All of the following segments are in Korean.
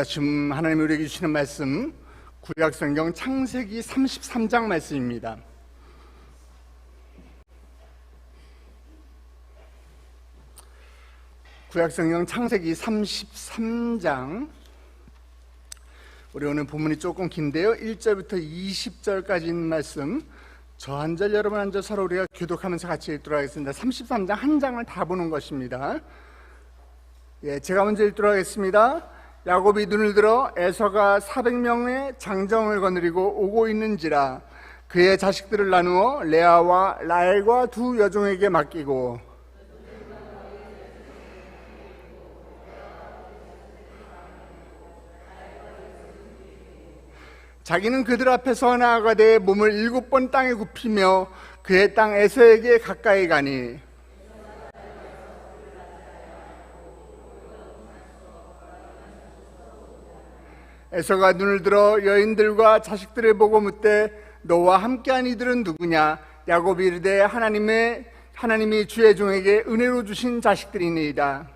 지금 하나님이 우리에게 주시는 말씀 구약성경 창세기 33장 말씀입니다. 구약성경 창세기 33장, 우리 오늘 본문이 조금 긴데요, 1절부터 20절까지 있는 말씀 저 한 절 여러분 한 절 서로 우리가 교독하면서 같이 읽도록 하겠습니다. 33장 한 장을 다 보는 것입니다. 제가 먼저 읽도록 하겠습니다. 야곱이 눈을 들어 에서가 400명의 장정을 거느리고 오고 있는지라 그의 자식들을 나누어 레아와 라헬과 두 여종에게 맡기고 자기는 그들 앞에서 나아가되 몸을 7번 땅에 굽히며 그의 땅 에서에게 가까이 가니 에서가 눈을 들어 여인들과 자식들을 보고 묻되 너와 함께한 이들은 누구냐? 야곱이 이르되 하나님이 주의 종에게 은혜로 주신 자식들이니이다.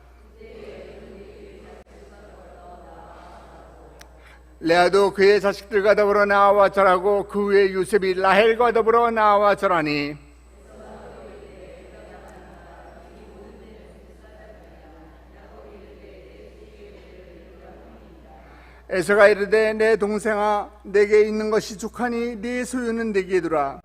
레아도 그의 자식들과 더불어 나와 절하고 그 후에 요셉이 라헬과 더불어 나와 절하니 에서가 이르되 내 동생아 내게 있는 것이 족하니 네 소유는 내게 두라.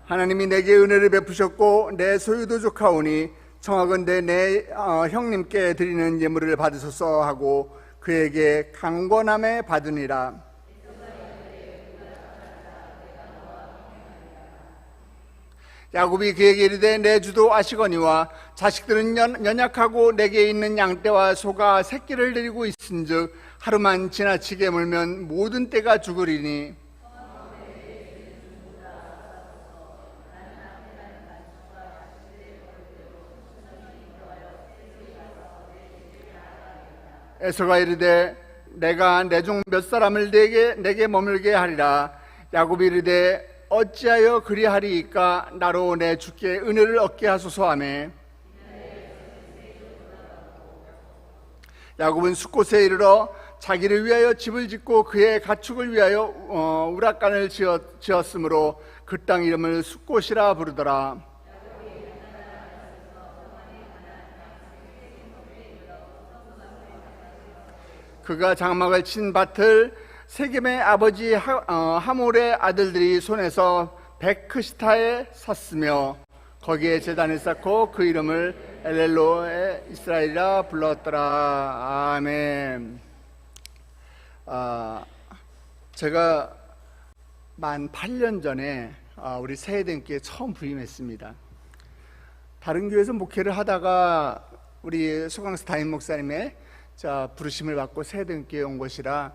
하나님이 내게 은혜를 베푸셨고 내 소유도 족하오니 청하건대 내 형님께 드리는 예물을 받으소서 하고 그에게 강권함에 받으니라. 야곱이 그에게 이르되 내 주도 아시거니와 자식들은 연약하고 내게 있는 양떼와 소가 새끼를 데리고 있은즉 하루만 지나치게 물면 모든 떼가 죽으리니 에서가 이르되 내가 내 종 몇 사람을 내게 머물게 하리라. 야곱이 이르되 어찌하여 그리하리이까? 나로 내 주께 은혜를 얻게 하소서 하매 야곱은 숫곳에 이르러 자기를 위하여 집을 짓고 그의 가축을 위하여 우락간을 지었으므로 그 땅 이름을 숫곳이라 부르더라. 그가 장막을 친 밭을 세겜의 아버지 하몰의 아들들이 손에서 베크시타에 샀으며 거기에 제단을 쌓고 그 이름을 엘렐로에 이스라엘이라 불렀더라. 아멘. 제가 만 8년 전에 우리 새해등교에 처음 부임했습니다. 다른 교회에서 목회를 하다가 우리 소강수 담임 목사님의 부르심을 받고 새해등교에 온 것이라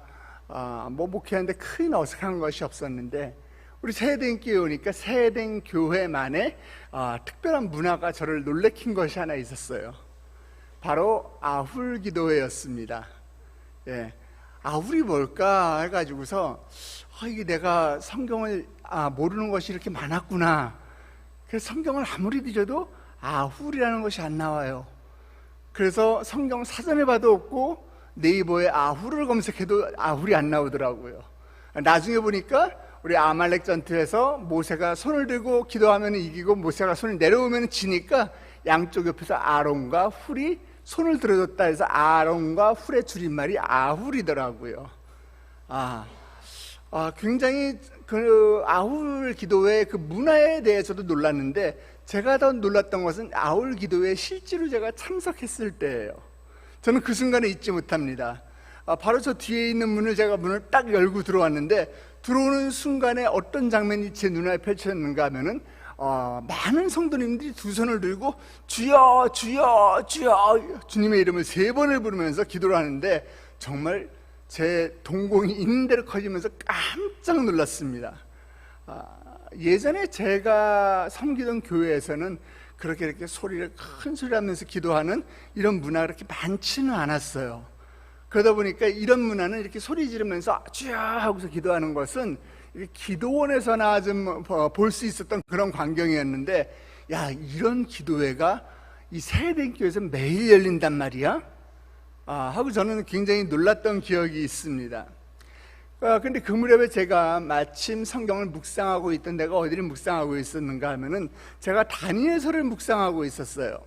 목회하는데 큰 어색한 것이 없었는데 우리 새해등교에 오니까 새해등교회만의 특별한 문화가 저를 놀래킨 것이 하나 있었어요. 바로 아훌 기도회였습니다. 아훌이 뭘까 해가지고서 이게 내가 성경을 모르는 것이 이렇게 많았구나. 그래서 성경을 아무리 뒤져도 아훌이라는 것이 안 나와요. 그래서 성경 사전에 봐도 없고 네이버에 아훌을 검색해도 아훌이 안 나오더라고요. 나중에 보니까 우리 아말렉 전투에서 모세가 손을 들고 기도하면 이기고 모세가 손을 내려오면 지니까 양쪽 옆에서 아론과 훌이 손을 들어줬다 해서 아론과 훌의 줄임말이 아훌이더라고요. 굉장히 그 아훌 기도의 그 문화에 대해서도 놀랐는데 제가 더 놀랐던 것은 아훌 기도에 실제로 제가 참석했을 때예요. 저는 그 순간을 잊지 못합니다. 바로 저 뒤에 있는 문을 딱 열고 들어왔는데 들어오는 순간에 어떤 장면이 제 눈에 펼쳐졌는가 하면은 많은 성도님들이 두 손을 들고 주여 주여 주여 주님의 이름을 3번을 부르면서 기도를 하는데 정말 제 동공이 있는 대로 커지면서 깜짝 놀랐습니다. 예전에 제가 섬기던 교회에서는 그렇게 이렇게 큰 소리를 하면서 기도하는 이런 문화가 그렇게 많지는 않았어요. 그러다 보니까 이런 문화는 이렇게 소리 지르면서 주여 하고서 기도하는 것은 기도원에서나 좀 볼 수 있었던 그런 광경이었는데, 야, 이런 기도회가 이 세대교회에서 매일 열린단 말이야? 하고 저는 굉장히 놀랐던 기억이 있습니다. 근데 그 무렵에 제가 마침 성경을 묵상하고 있던 데가 어디를 묵상하고 있었는가 하면은 제가 다니엘서를 묵상하고 있었어요.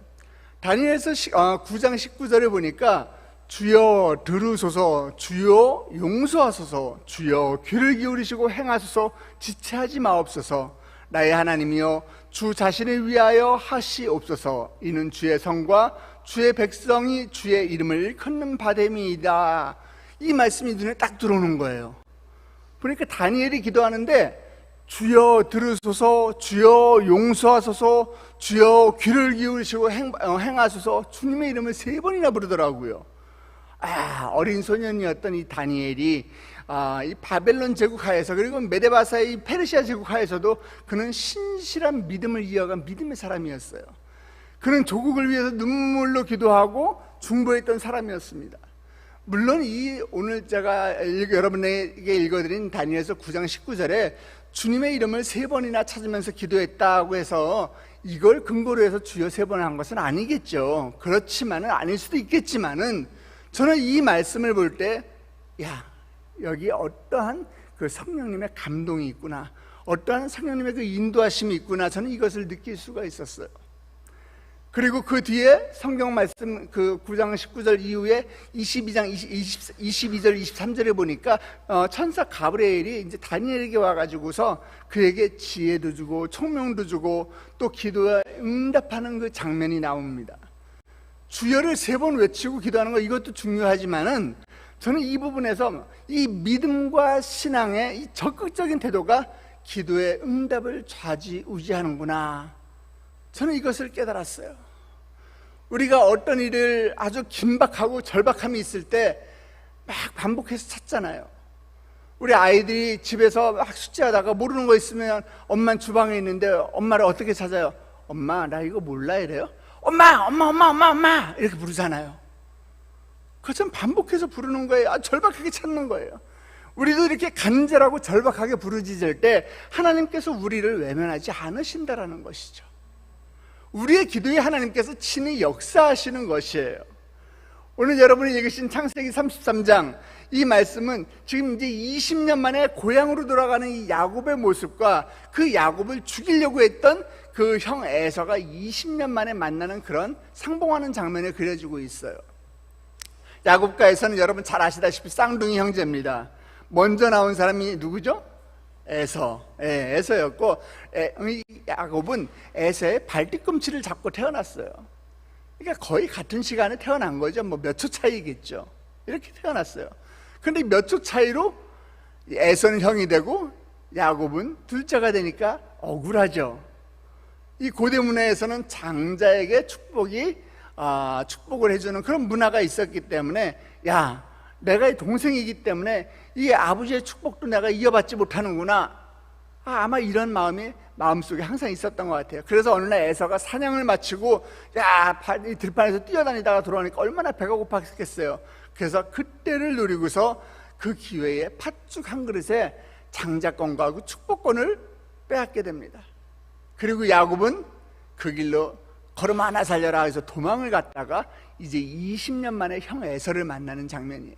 다니엘서 9장 19절에 보니까 주여 들으소서, 주여 용서하소서, 주여 귀를 기울이시고 행하소서, 지체하지 마옵소서. 나의 하나님이여 주 자신을 위하여 하시옵소서. 이는 주의 성과 주의 백성이 주의 이름을 일컫는 바됨이다. 이 말씀이 눈에 딱 들어오는 거예요. 그러니까 다니엘이 기도하는데 주여 들으소서, 주여 용서하소서, 주여 귀를 기울이시고 행하소서, 주님의 이름을 3번이나 부르더라고요. 어린 소년이었던 이 다니엘이 이 바벨론 제국 하에서, 그리고 메데바사의 페르시아 제국 하에서도 그는 신실한 믿음을 이어간 믿음의 사람이었어요. 그는 조국을 위해서 눈물로 기도하고 중보했던 사람이었습니다. 물론 오늘 제가 여러분에게 읽어드린 다니엘서 9장 19절에 주님의 이름을 3번이나 찾으면서 기도했다고 해서 이걸 근거로 해서 주여 3번 한 것은 아니겠죠. 그렇지만은, 아닐 수도 있겠지만은, 저는 이 말씀을 볼 때, 여기 어떠한 그 성령님의 감동이 있구나, 어떠한 성령님의 그 인도하심이 있구나, 저는 이것을 느낄 수가 있었어요. 그리고 그 뒤에 성경 말씀 그 9장 19절 이후에 22장 22절 23절에 보니까 천사 가브리엘이 이제 다니엘에게 와가지고서 그에게 지혜도 주고 총명도 주고 또 기도에 응답하는 그 장면이 나옵니다. 주여를 3번 외치고 기도하는 거, 이것도 중요하지만은 저는 이 부분에서 이 믿음과 신앙의 이 적극적인 태도가 기도의 응답을 좌지우지하는구나, 저는 이것을 깨달았어요. 우리가 어떤 일을 아주 긴박하고 절박함이 있을 때 막 반복해서 찾잖아요. 우리 아이들이 집에서 막 숙제하다가 모르는 거 있으면 엄마는 주방에 있는데 엄마를 어떻게 찾아요? 엄마, 나 이거 몰라 이래요? 엄마 이렇게 부르잖아요. 그것은 반복해서 부르는 거예요. 절박하게 찾는 거예요. 우리도 이렇게 간절하고 절박하게 부르짖을 때 하나님께서 우리를 외면하지 않으신다라는 것이죠. 우리의 기도에 하나님께서 친히 역사하시는 것이에요. 오늘 여러분이 읽으신 창세기 33장, 이 말씀은 지금 이제 20년 만에 고향으로 돌아가는 이 야곱의 모습과 그 야곱을 죽이려고 했던 그 형 에서가 20년 만에 만나는 그런 상봉하는 장면이 그려지고 있어요. 야곱과 에서는 여러분 잘 아시다시피 쌍둥이 형제입니다. 먼저 나온 사람이 누구죠? 에서였고, 야곱은 에서의 발뒤꿈치를 잡고 태어났어요. 그러니까 거의 같은 시간에 태어난 거죠. 뭐 몇 초 차이겠죠. 이렇게 태어났어요. 그런데 몇 초 차이로 에서는 형이 되고 야곱은 둘째가 되니까 억울하죠. 이 고대 문화에서는 장자에게 축복을 해주는 그런 문화가 있었기 때문에, 내가 동생이기 때문에 이 아버지의 축복도 내가 이어받지 못하는구나, 아마 이런 마음이 마음속에 항상 있었던 것 같아요. 그래서 어느 날 에서가 사냥을 마치고 들판에서 뛰어다니다가 돌아오니까 얼마나 배가 고팠겠어요. 그래서 그때를 노리고서 그 기회에 팥죽 한 그릇에 장자권과 그 축복권을 빼앗게 됩니다. 그리고 야곱은 그 길로 걸음 하나 살려라 해서 도망을 갔다가 이제 20년 만에 형 에서를 만나는 장면이에요.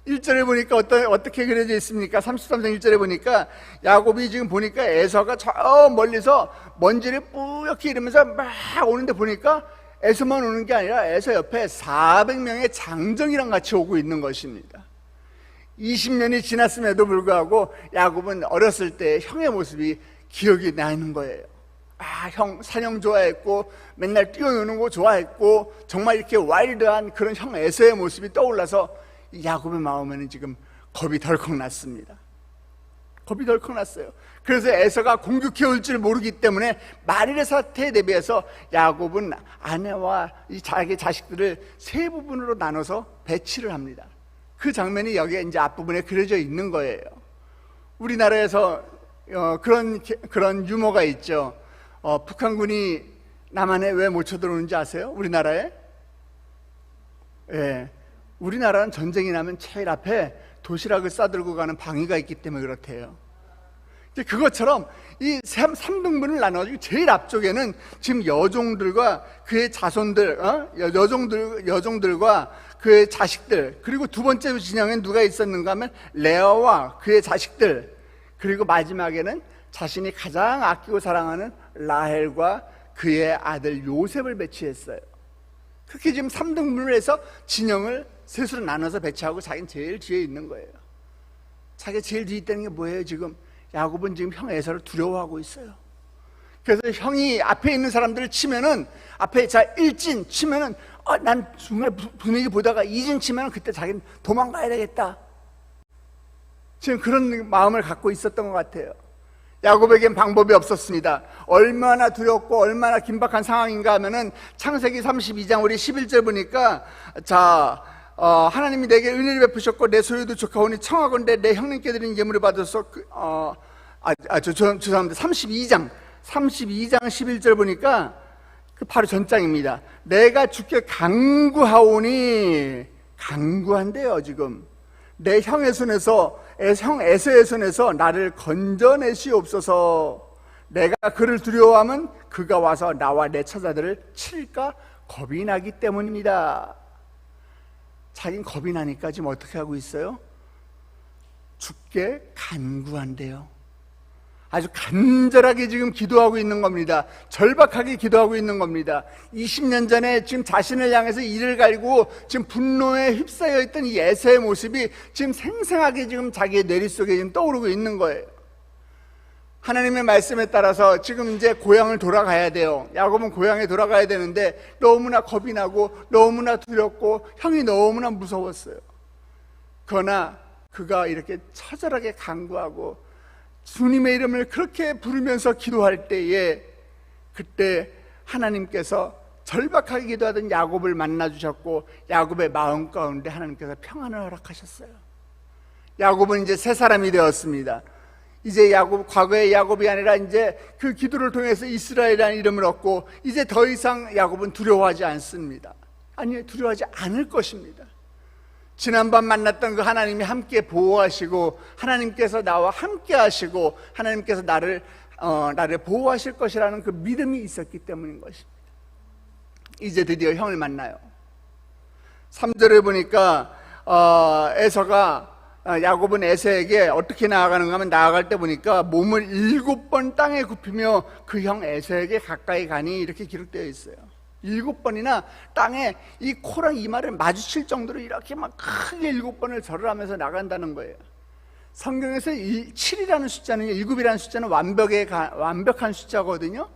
1절에 보니까 어떻게 그려져 있습니까? 33장 1절에 보니까 야곱이 지금 보니까 에서가 저 멀리서 먼지를 뿌옇게 이러면서 막 오는데 보니까 에서만 오는 게 아니라 에서 옆에 400명의 장정이랑 같이 오고 있는 것입니다. 20년이 지났음에도 불구하고 야곱은 어렸을 때 형의 모습이 기억이 나는 거예요. 형 사냥 좋아했고 맨날 뛰어노는 거 좋아했고 정말 이렇게 와일드한 그런 형 에서의 모습이 떠올라서 야곱의 마음에는 지금 겁이 덜컥 났습니다. 겁이 덜컥 났어요. 그래서 에서가 공격해 올 줄 모르기 때문에 만일의 사태에 대비해서 야곱은 아내와 이 자기 자식들을 3부분으로 나눠서 배치를 합니다. 그 장면이 여기에 이제 앞부분에 그려져 있는 거예요. 우리나라에서 그런 유머가 있죠. 북한군이 남한에 왜 못 쳐들어오는지 아세요? 우리나라에? 우리나라는 전쟁이 나면 제일 앞에 도시락을 싸들고 가는 방위가 있기 때문에 그렇대요. 그것처럼 이 3등분을 나눠가지고 제일 앞쪽에는 지금 여종들과 그의 자손들, 여종들과 그의 자식들, 그리고 두 번째 진영엔 누가 있었는가 하면 레아와 그의 자식들, 그리고 마지막에는 자신이 가장 아끼고 사랑하는 라헬과 그의 아들 요셉을 배치했어요. 그렇게 지금 3등분을 해서 진영을 셋으로 나눠서 배치하고 자기는 제일 뒤에 있는 거예요. 자기가 제일 뒤에 있다는 게 뭐예요? 지금 야곱은 지금 형 에서를 두려워하고 있어요. 그래서 형이 앞에 있는 사람들을 치면은, 앞에 자 1진 치면은 난 중간에 분위기 보다가 2진 치면은 그때 자기는 도망가야 되겠다, 지금 그런 마음을 갖고 있었던 것 같아요. 야곱에겐 방법이 없었습니다. 얼마나 두렵고 얼마나 긴박한 상황인가 하면은 창세기 32장 우리 11절 보니까, 하나님이 내게 은혜를 베푸셨고 내 소유도 조카오니 청하건대 내 형님께 드린 예물을 받아서 죄송합니다. 32장 11절 보니까 그 바로 전장입니다. 내가 주께 강구하오니, 강구한대요. 지금 내 형의 손에서, 형 에서의 손에서 나를 건져내시옵소서. 내가 그를 두려워하면 그가 와서 나와 내 처자들을 칠까 겁이 나기 때문입니다. 자긴 겁이 나니까 지금 어떻게 하고 있어요? 주께 간구한대요. 아주 간절하게 지금 기도하고 있는 겁니다. 절박하게 기도하고 있는 겁니다. 20년 전에 지금 자신을 향해서 이를 갈고 지금 분노에 휩싸여 있던 이 에서의 모습이 지금 생생하게 지금 자기의 뇌리 속에 지금 떠오르고 있는 거예요. 하나님의 말씀에 따라서 지금 이제 고향을 돌아가야 돼요. 야곱은 고향에 돌아가야 되는데 너무나 겁이 나고 너무나 두렵고 형이 너무나 무서웠어요. 그러나 그가 이렇게 처절하게 간구하고 주님의 이름을 그렇게 부르면서 기도할 때에, 그때 하나님께서 절박하게 기도하던 야곱을 만나 주셨고 야곱의 마음 가운데 하나님께서 평안을 허락하셨어요. 야곱은 이제 새 사람이 되었습니다. 이제 야곱, 과거의 야곱이 아니라 이제 그 기도를 통해서 이스라엘이라는 이름을 얻고 이제 더 이상 야곱은 두려워하지 않습니다. 아니, 두려워하지 않을 것입니다. 지난번 만났던 그 하나님이 함께 보호하시고 하나님께서 나와 함께 하시고 하나님께서 나를 보호하실 것이라는 그 믿음이 있었기 때문인 것입니다. 이제 드디어 형을 만나요. 3절에 보니까 야곱은 에서에게 어떻게 나아가는가 하면, 나아갈 때 보니까 몸을 7번 땅에 굽히며 그 형 에서에게 가까이 가니, 이렇게 기록되어 있어요. 7번이나 땅에 이 코랑 이마를 마주칠 정도로 이렇게 막 크게 7번을 절을 하면서 나간다는 거예요. 성경에서 7이라는 숫자는, 7이라는 숫자는 완벽한 숫자거든요.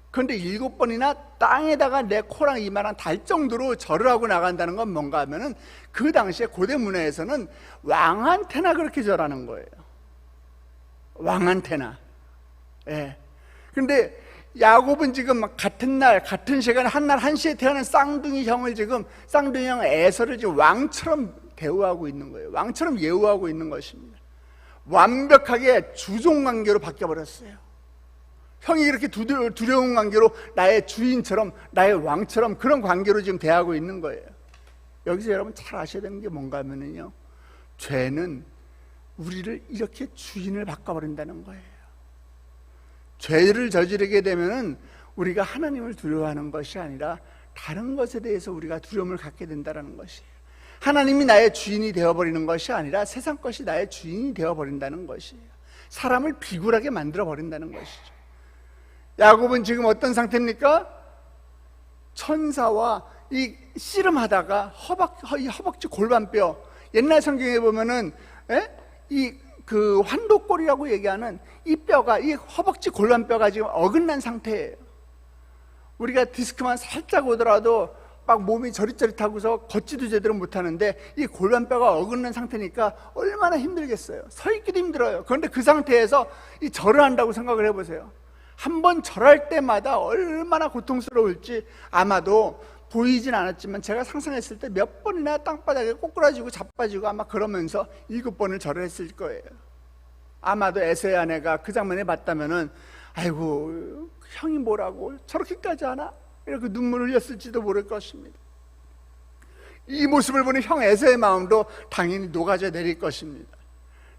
그런데 7번이나 땅에다가 내 코랑 이마랑 달 정도로 절을 하고 나간다는 건 뭔가 하면은, 그 당시에 고대 문화에서는 왕한테나 그렇게 절하는 거예요. 왕한테나. 예. 근데 야곱은 지금 같은 날, 같은 시간에 한날 한시에 태어난 쌍둥이 형을 지금, 쌍둥이 형 에서를 지금 왕처럼 대우하고 있는 거예요. 왕처럼 예우하고 있는 것입니다. 완벽하게 주종 관계로 바뀌어버렸어요. 형이 이렇게 두려운 관계로 나의 주인처럼, 나의 왕처럼 그런 관계로 지금 대하고 있는 거예요. 여기서 여러분 잘 아셔야 되는 게 뭔가 하면은요, 죄는 우리를 이렇게 주인을 바꿔버린다는 거예요. 죄를 저지르게 되면은 우리가 하나님을 두려워하는 것이 아니라 다른 것에 대해서 우리가 두려움을 갖게 된다는 것이에요. 하나님이 나의 주인이 되어버리는 것이 아니라 세상 것이 나의 주인이 되어버린다는 것이에요. 사람을 비굴하게 만들어버린다는 것이죠. 야곱은 지금 어떤 상태입니까? 천사와 이 씨름하다가 허벅지 골반뼈, 옛날 성경에 보면은 그 환도골이라고 얘기하는 이 뼈가, 이 허벅지 골반뼈가 지금 어긋난 상태예요. 우리가 디스크만 살짝 오더라도 막 몸이 저릿저릿하고서 걷지도 제대로 못하는데, 이 골반뼈가 어긋난 상태니까 얼마나 힘들겠어요. 서 있기도 힘들어요. 그런데 그 상태에서 이 절을 한다고 생각을 해보세요. 한 번 절할 때마다 얼마나 고통스러울지 아마도 보이진 않았지만 제가 상상했을 때 몇 번이나 땅바닥에 꼬꾸라지고 자빠지고 아마 그러면서 7번을 절을 했을 거예요. 아마도 에서의 아내가 그 장면을 봤다면은, 아이고 형이 뭐라고 저렇게까지 하나? 이렇게 눈물을 흘렸을지도 모를 것입니다. 이 모습을 보는 형 에서의 마음도 당연히 녹아져 내릴 것입니다.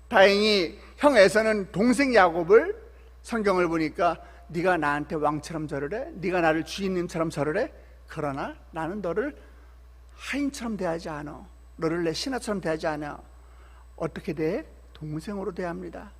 다행히 형 에서는 동생 야곱을 성경을 보니까 네가 나한테 왕처럼 절을 해? 네가 나를 주인님처럼 절을 해? 그러나 나는 너를 하인처럼 대하지 않아. 너를 내 신하처럼 대하지 않아. 어떻게 대? 동생으로 대합니다.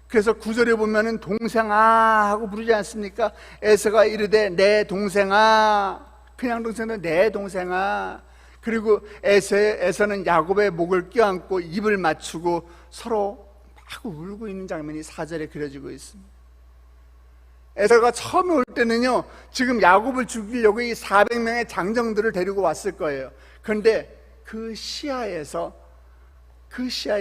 그래서 구절에 보면은 동생아 하고 부르지 않습니까? 에서가 이르되 내 동생아. 그냥 동생은 내 동생아. 그리고 에서는 야곱의 목을 껴안고 입을 맞추고 서로 막 울고 있는 장면이 4절에 그려지고 있습니다. 에서가 처음에 올 때는요, 지금 야곱을 죽이려고 이 400명의 장정들을 데리고 왔을 거예요. 그런데 그 시야에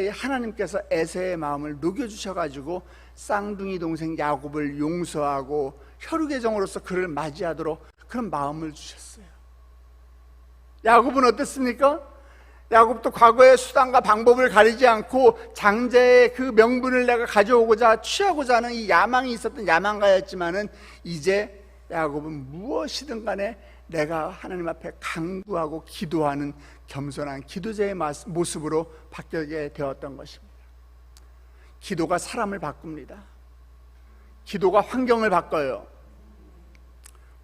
하나님께서 에서의 마음을 녹여주셔가지고 쌍둥이 동생 야곱을 용서하고 혈육의 종으로서 그를 맞이하도록 그런 마음을 주셨어요. 야곱은 어땠습니까? 야곱도 과거의 수단과 방법을 가리지 않고 장자의 그 명분을 내가 가져오고자 취하고자 하는 이 야망이 있었던 야망가였지만은 이제 야곱은 무엇이든 간에 내가 하나님 앞에 간구하고 기도하는 겸손한 기도자의 모습으로 바뀌게 되었던 것입니다. 기도가 사람을 바꿉니다. 기도가 환경을 바꿔요.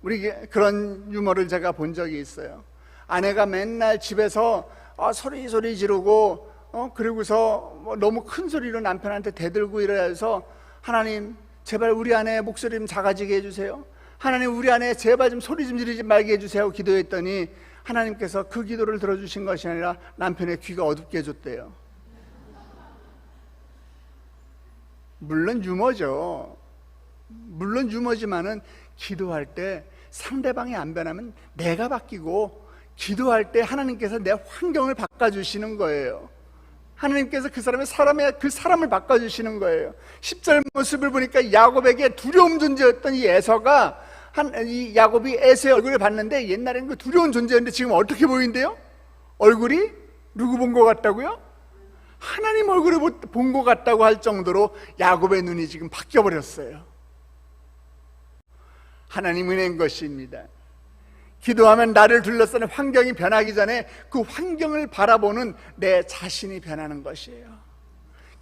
우리 그런 유머를 제가 본 적이 있어요. 아내가 맨날 집에서 소리 지르고 그리고서 너무 큰 소리로 남편한테 대들고 이래서 하나님 제발 우리 아내 목소리 좀 작아지게 해주세요. 하나님 우리 아내 제발 좀 소리 좀 지르지 말게 해주세요 기도했더니 하나님께서 그 기도를 들어주신 것이 아니라 남편의 귀가 어둡게 해줬대요. 물론 유머죠. 물론 유머지만은 기도할 때 상대방이 안 변하면 내가 바뀌고 기도할 때 하나님께서 내 환경을 바꿔주시는 거예요. 하나님께서 그 사람을 바꿔주시는 거예요. 10절 모습을 보니까 야곱에게 두려움 존재였던 이 에서가 이 야곱이 에서의 얼굴을 봤는데 옛날에는 그 두려운 존재였는데 지금 어떻게 보인대요? 얼굴이 누구 본 것 같다고요? 하나님 얼굴을 본 것 같다고 할 정도로 야곱의 눈이 지금 바뀌어 버렸어요. 하나님 은혜인 것입니다. 기도하면 나를 둘러싸는 환경이 변하기 전에 그 환경을 바라보는 내 자신이 변하는 것이에요.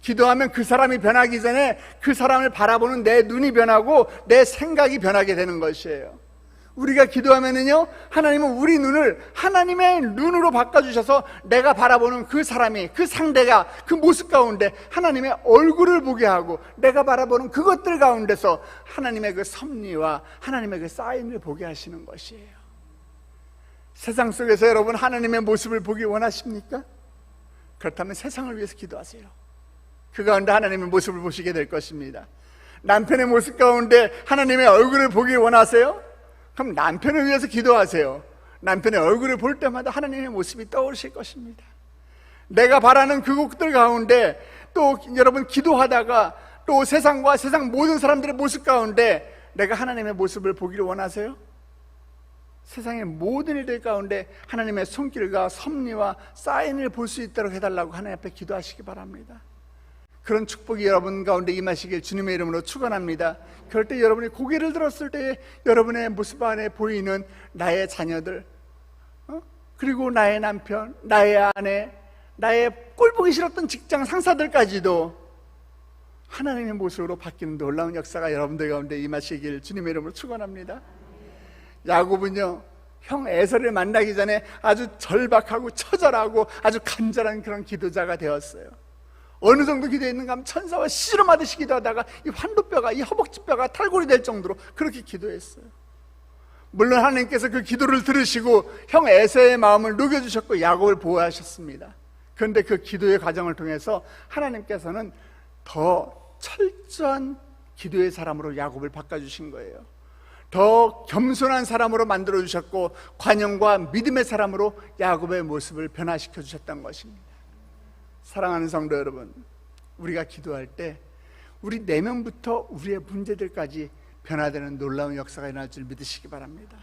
기도하면 그 사람이 변하기 전에 그 사람을 바라보는 내 눈이 변하고 내 생각이 변하게 되는 것이에요. 우리가 기도하면은요, 하나님은 우리 눈을 하나님의 눈으로 바꿔주셔서 내가 바라보는 그 사람이, 그 상대가 그 모습 가운데 하나님의 얼굴을 보게 하고 내가 바라보는 그것들 가운데서 하나님의 그 섭리와 하나님의 그 사인을 보게 하시는 것이에요. 세상 속에서 여러분 하나님의 모습을 보기 원하십니까? 그렇다면 세상을 위해서 기도하세요. 그 가운데 하나님의 모습을 보시게 될 것입니다. 남편의 모습 가운데 하나님의 얼굴을 보기 원하세요? 그럼 남편을 위해서 기도하세요. 남편의 얼굴을 볼 때마다 하나님의 모습이 떠오르실 것입니다. 내가 바라는 그곳들 가운데 또 여러분 기도하다가 또 세상과 세상 모든 사람들의 모습 가운데 내가 하나님의 모습을 보기를 원하세요? 세상의 모든 일들 가운데 하나님의 손길과 섭리와 사인을 볼 수 있도록 해달라고 하나님 앞에 기도하시기 바랍니다. 그런 축복이 여러분 가운데 임하시길 주님의 이름으로 축원합니다. 그럴 때 여러분이 고개를 들었을 때 여러분의 모습 안에 보이는 나의 자녀들, 그리고 나의 남편, 나의 아내, 나의 꼴보기 싫었던 직장 상사들까지도 하나님의 모습으로 바뀌는 놀라운 역사가 여러분들 가운데 임하시길 주님의 이름으로 축원합니다. 야곱은요, 형 에서를 만나기 전에 아주 절박하고 처절하고 아주 간절한 그런 기도자가 되었어요. 어느 정도 기도했는가 하면 천사와 씨름하듯이 기도하다가 이 환도뼈가, 이 허벅지뼈가 탈골이 될 정도로 그렇게 기도했어요. 물론 하나님께서 그 기도를 들으시고 형 에서의 마음을 녹여주셨고 야곱을 보호하셨습니다. 그런데 그 기도의 과정을 통해서 하나님께서는 더 철저한 기도의 사람으로 야곱을 바꿔주신 거예요. 더 겸손한 사람으로 만들어주셨고 관용과 믿음의 사람으로 야곱의 모습을 변화시켜 주셨던 것입니다. 사랑하는 성도 여러분, 우리가 기도할 때 우리 내면부터 우리의 문제들까지 변화되는 놀라운 역사가 일어날 줄 믿으시기 바랍니다.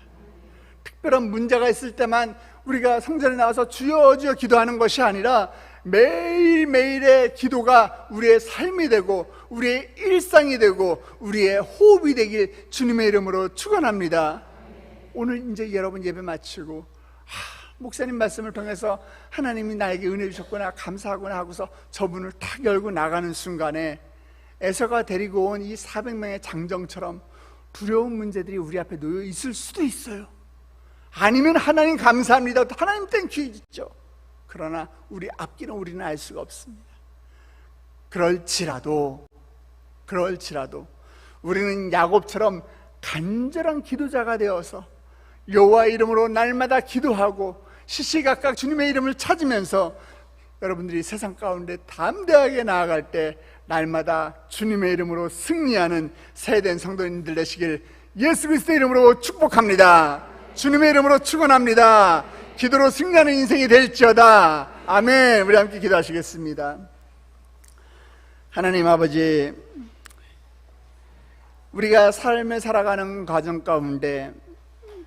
특별한 문제가 있을 때만 우리가 성전에 나와서 주여 주여 기도하는 것이 아니라 매일매일의 기도가 우리의 삶이 되고 우리의 일상이 되고 우리의 호흡이 되길 주님의 이름으로 축원합니다. 오늘 이제 여러분 예배 마치고 목사님 말씀을 통해서 하나님이 나에게 은혜 주셨구나 감사하구나 하고서 저문을 탁 열고 나가는 순간에 에서가 데리고 온 이 400명의 장정처럼 두려운 문제들이 우리 앞에 놓여 있을 수도 있어요. 아니면 하나님 감사합니다, 하나님 땡큐 있죠. 그러나 우리 앞길은 우리는 알 수가 없습니다. 그럴지라도 우리는 야곱처럼 간절한 기도자가 되어서 여호와 이름으로 날마다 기도하고 시시각각 주님의 이름을 찾으면서 여러분들이 세상 가운데 담대하게 나아갈 때 날마다 주님의 이름으로 승리하는 새된 성도님들 되시길 예수 그리스도의 이름으로 축복합니다. 주님의 이름으로 축원합니다. 기도로 승리하는 인생이 될지어다. 아멘. 우리 함께 기도하시겠습니다. 하나님 아버지, 우리가 삶을 살아가는 과정 가운데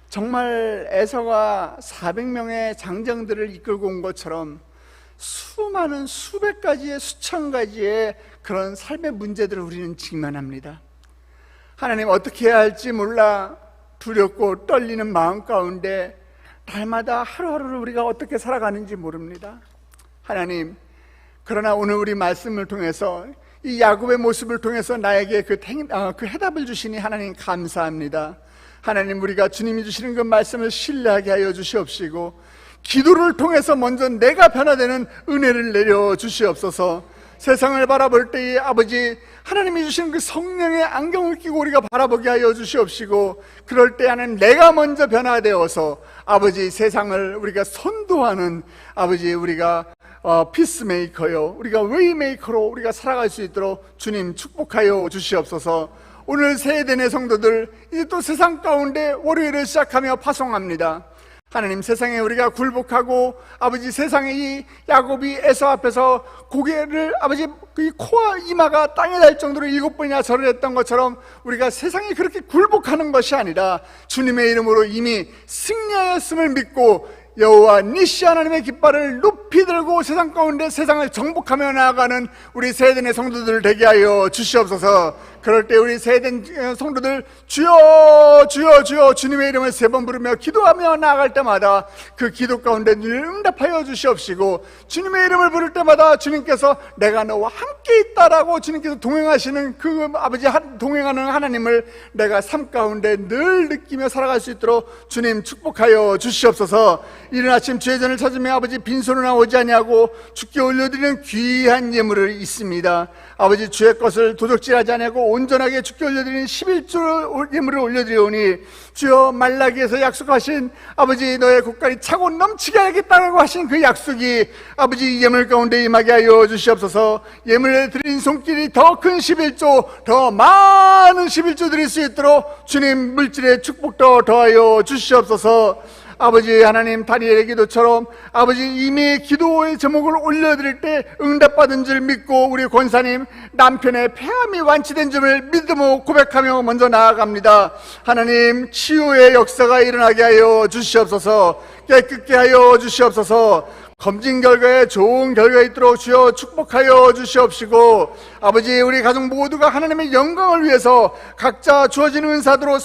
정말 에서가 400명의 장정들을 이끌고 온 것처럼 수많은 수백 가지의 수천 가지의 그런 삶의 문제들을 우리는 직면합니다. 하나님, 어떻게 해야 할지 몰라 두렵고 떨리는 마음 가운데 날마다 하루하루를 우리가 어떻게 살아가는지 모릅니다. 하나님, 그러나 오늘 우리 말씀을 통해서 이 야곱의 모습을 통해서 나에게 그 해답을 주시니 하나님 감사합니다. 하나님, 우리가 주님이 주시는 그 말씀을 신뢰하게 하여 주시옵시고 기도를 통해서 먼저 내가 변화되는 은혜를 내려 주시옵소서. 세상을 바라볼 때에 아버지 하나님이 주시는 그 성령의 안경을 끼고 우리가 바라보게 하여 주시옵시고 그럴 때 하나님 내가 먼저 변화되어서 아버지 세상을 우리가 선도하는 아버지 우리가 피스메이커요, 우리가 웨이메이커로 우리가 살아갈 수 있도록 주님 축복하여 주시옵소서. 오늘 세대의 성도들 이제 또 세상 가운데 월요일을 시작하며 파송합니다. 하나님, 세상에 우리가 굴복하고 아버지 세상의 이 야곱이 에서 앞에서 고개를 아버지 이 코와 이마가 땅에 닿을 정도로 7번이나 절을 했던 것처럼 우리가 세상에 그렇게 굴복하는 것이 아니라 주님의 이름으로 이미 승리하였음을 믿고 여호와 니시 하나님의 깃발을 높이 들고 세상 가운데 세상을 정복하며 나아가는 우리 세대의 성도들 되게 하여 주시옵소서. 그럴 때 우리 세대 성도들 주여 주여 주여 주님의 이름을 3번 부르며 기도하며 나아갈 때마다 그 기도 가운데 늘 응답하여 주시옵시고 주님의 이름을 부를 때마다 주님께서 내가 너와 함께 있다라고 주님께서 동행하시는 그 아버지 동행하는 하나님을 내가 삶 가운데 늘 느끼며 살아갈 수 있도록 주님 축복하여 주시옵소서. 이른 아침 주의 전을 찾으며 아버지 빈손으로 오지 아니하고 주께 올려드리는 귀한 예물을 있습니다. 아버지 주의 것을 도적질하지 아니하고 온전하게 주께 올려드리는 11조 예물을 올려드리오니 주여 말라기에서 약속하신 아버지 너의 곳간이 차고 넘치게 하겠다고 하신 그 약속이 아버지 예물 가운데 임하게 하여 주시옵소서. 예물을 드린 손길이 더 큰 11조 더 많은 11조 드릴 수 있도록 주님 물질의 축복도 더하여 주시옵소서. 아버지 하나님, 다니엘의 기도처럼 아버지 이미 기도의 제목을 올려드릴 때 응답받은 줄 믿고 우리 권사님 남편의 폐암이 완치된 점을 믿음으로 고백하며 먼저 나아갑니다. 하나님, 치유의 역사가 일어나게 하여 주시옵소서. 깨끗게 하여 주시옵소서. 검진 결과에 좋은 결과 있도록 주여 축복하여 주시옵시고 아버지 우리 가족 모두가 하나님의 영광을 위해서 각자 주어진 은사대로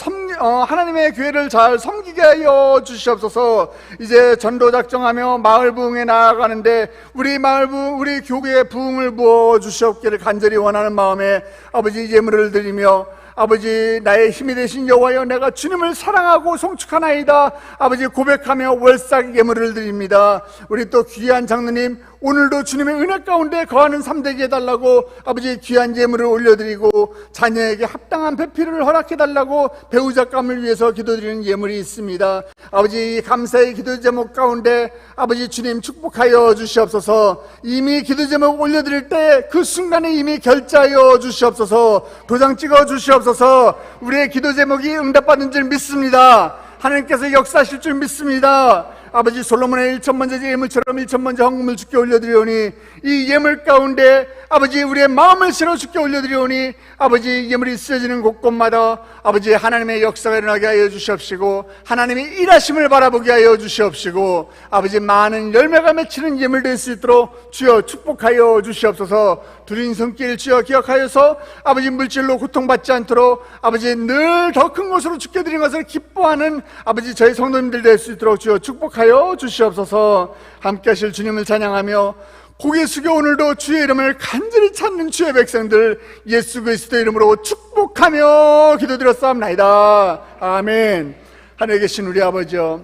하나님의 교회를 잘 섬기게 하여 주시옵소서. 이제 전도 작정하며 마을 부흥에 나아가는데 우리 마을 부흥, 우리 교회의 부흥을 부어 주시옵기를 간절히 원하는 마음에 아버지 예물을 드리며 아버지 나의 힘이 되신 여호와여 내가 주님을 사랑하고 송축하나이다 아버지 고백하며 월삭 예물을 드립니다. 우리 또 귀한 장로님 오늘도 주님의 은혜 가운데 거하는 삶 되게 해달라고 아버지 귀한 예물을 올려드리고 자녀에게 합당한 배필을 허락해달라고 배우자감을 위해서 기도드리는 예물이 있습니다. 아버지 감사의 기도 제목 가운데 아버지 주님 축복하여 주시옵소서. 이미 기도 제목 올려드릴 때 그 순간에 이미 결제하여 주시옵소서. 도장 찍어 주시옵소서. 우리의 기도 제목이 응답받은 줄 믿습니다. 하나님께서 역사하실 줄 믿습니다. 아버지 솔로몬의 1천번째 예물처럼 1천번째 헌금을 주께 올려드리오니 이 예물 가운데 아버지 우리의 마음을 실어 주께 올려드리오니 아버지 예물이 쓰여지는 곳곳마다 아버지 하나님의 역사가 일어나게 하여 주시옵시고 하나님의 일하심을 바라보게 하여 주시옵시고 아버지 많은 열매가 맺히는 예물 될 수 있도록 주여 축복하여 주시옵소서. 두린 손길 주여 기억하여서 아버지 물질로 고통받지 않도록 아버지 늘 더 큰 것으로 주께 드린 것을 기뻐하는 아버지 저희 성도님들 될 수 있도록 주여 축복하여 주시옵소서. 함께 하실 주님을 찬양하며 고개 숙여 오늘도 주의 이름을 간절히 찾는 주의 백성들 예수 그리스도의 이름으로 축복하며 기도드렸사옵나이다. 아멘. 하늘에 계신 우리 아버지여,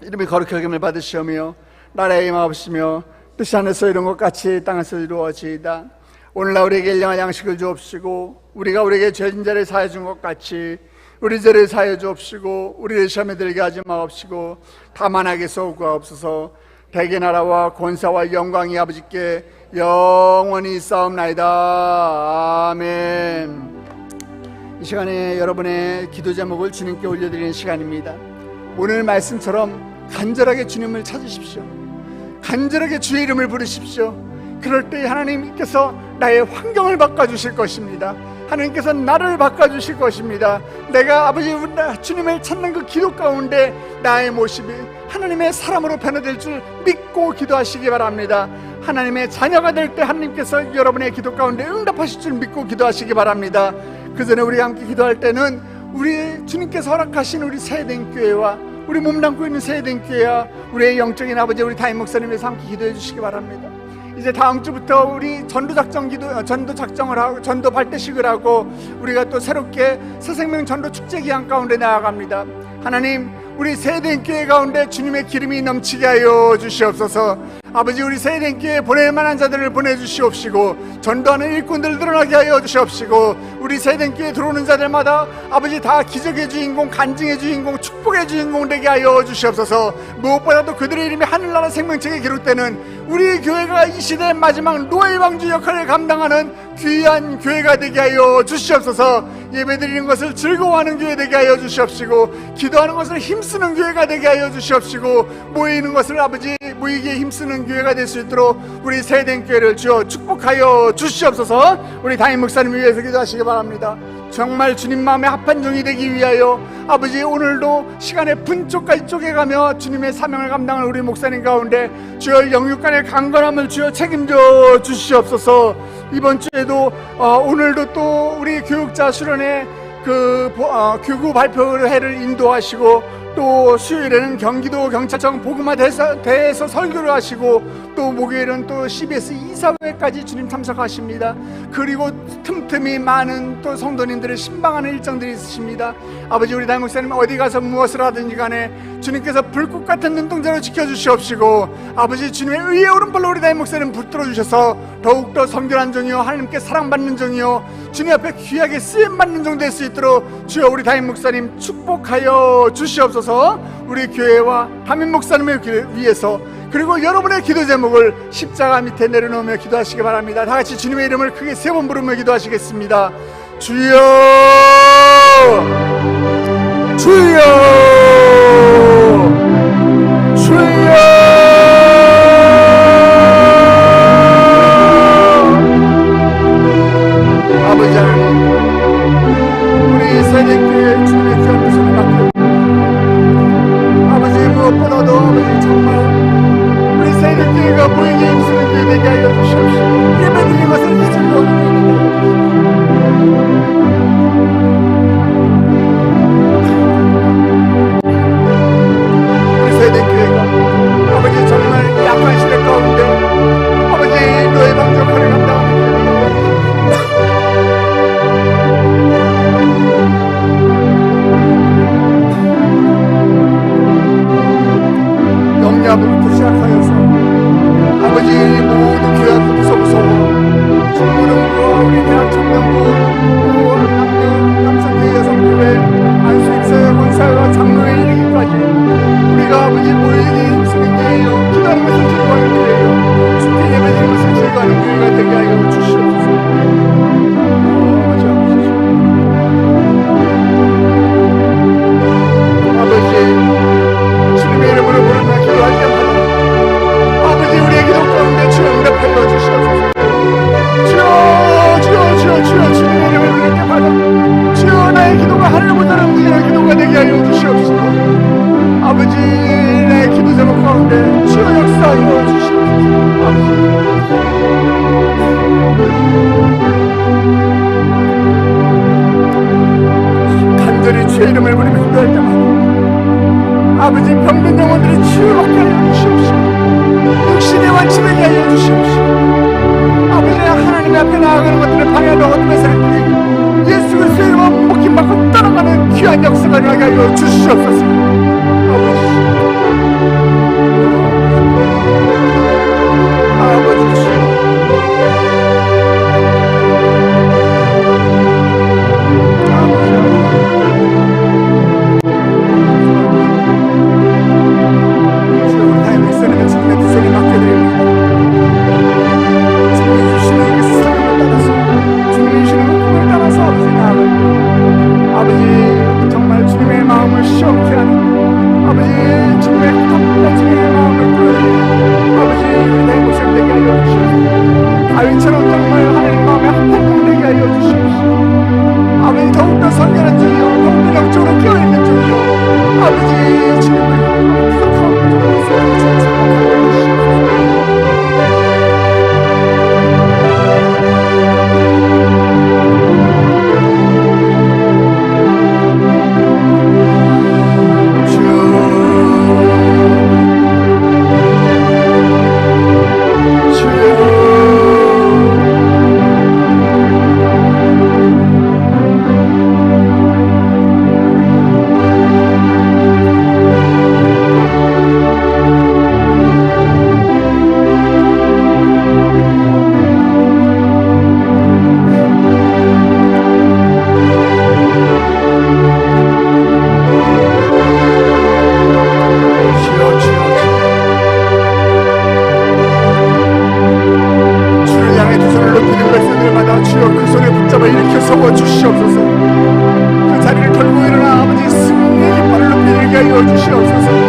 이름이 거룩히 여김을 받으시오며 나라의 임하옵시며 뜻이 하늘에서 이룬 것 같이 땅에서 이루어지이다. 오늘날 우리에게 일용할 양식을 주옵시고 우리가 우리에게 죄진 자를 사하여 준 것 같이 우리 죄를 사하여 주옵시고 우리를 시험에 들게 하지 마옵시고 다만 악에서 구하옵소서. 대개 나라와 권사와 영광이 아버지께 영원히 있사옵나이다. 아멘. 이 시간에 여러분의 기도 제목을 주님께 올려드리는 시간입니다. 오늘 말씀처럼 간절하게 주님을 찾으십시오. 간절하게 주의 이름을 부르십시오. 그럴 때 하나님께서 나의 환경을 바꿔주실 것입니다. 하나님께서 나를 바꿔주실 것입니다. 내가 아버지 주님을 찾는 그 기도 가운데 나의 모습이 하나님의 사람으로 변화될 줄 믿고 기도하시기 바랍니다. 하나님의 자녀가 될 때 하나님께서 여러분의 기도 가운데 응답하실 줄 믿고 기도하시기 바랍니다. 그 전에 우리가 함께 기도할 때는 우리 주님께서 허락하신 우리 세대인 교회와 우리 몸담고 있는 세대인 교회와 우리의 영적인 아버지 우리 담임 목사님에서 함께 기도해 주시기 바랍니다. 이제 다음 주부터 우리 전도 작정을 하고 전도 발대식을 하고 우리가 또 새롭게 새생명 전도 축제 기간 가운데 나아갑니다. 하나님, 우리 세대인 교회 가운데 주님의 기름이 넘치게 하여 주시옵소서. 아버지 우리 세대인 교회에 보낼 만한 자들을 보내주시옵시고 전도하는 일꾼들 늘어나게 하여 주시옵시고 우리 세대인 교회에 들어오는 자들마다 아버지 다 기적의 주인공, 간증의 주인공, 축복의 주인공 되게 하여 주시옵소서. 무엇보다도 그들의 이름이 하늘나라 생명책에 기록되는 우리 교회가 이 시대의 마지막 노예 왕주 역할을 감당하는 귀한 교회가 되게 하여 주시옵소서. 예배드리는 것을 즐거워하는 교회 되게 하여 주시옵시고 기도하는 것을 힘쓰는 교회가 되게 하여 주시옵시고 모이는 것을 아버지 모이기에 힘쓰는 교회가 될 수 있도록 우리 세대인 교회를 주여 축복하여 주시옵소서. 우리 담임 목사님을 위해서 기도하시기 바랍니다. 정말 주님 마음에 합한 종이 되기 위하여 아버지 오늘도 시간의 분초까지 쪼개가며 주님의 사명을 감당하는 우리 목사님 가운데 주여 영육간의 강건함을 주여 책임져 주시옵소서. 이번 주에도 오늘도 또 우리 교육자 수련회 교구 발표회를 인도하시고 또 수요일에는 경기도 경찰청 복음화 대에서 설교를 하시고 또 목요일은 또 CBS 이사회까지 주님 참석하십니다. 그리고 틈틈이 많은 또 성도님들을 신방하는 일정들이 있으십니다. 아버지 우리 담임 목사님 어디 가서 무엇을 하든지 간에 주님께서 불꽃 같은 눈동자로 지켜주시옵시고 아버지 주님의 의의 오른발로 우리 담임 목사님 붙들어 주셔서 더욱더 성결한 종이요 하나님께 사랑받는 종이요 주님 앞에 귀하게 쓰임받는 종 될 수 있도록 주여 우리 담임 목사님 축복하여 주시옵소서. 우리 교회와 담임 목사님을 위해서 그리고 여러분의 기도 제목을 십자가 밑에 내려놓으며 기도하시기 바랍니다. 다 같이 주님의 이름을 크게 세 번 부르며 기도하시겠습니다. 주여 주여 주여 아버지 하나님 우리 세대교회 주님의 귀한 손을 맡겨 아버지 무엇보다도 아버지 정말 우리 세대교회가 모이게 힘쓰는 교회 되게 하여 주시옵시고 예배드리는 것을 즐거운 간절히 주의 이름을 부르며 기도할 때마다 아버지 병든 영혼들이 치유받게 하여 주시옵시고 육신의 완치되게 하여 주시옵시고 아버지 하나님 앞에 나아가는 것들을 방해하며 어둠의 세를 뿌리고 예수 그리스도의 이름으로 묶임받고 떠나가는 귀한 역사가 일어나게 하여 주시옵소서. 아버지 주여 주시옵소서. 그 자리를 털고 일어나 아버지 승리의 깃발을 높이 들게 하여 주시옵소서.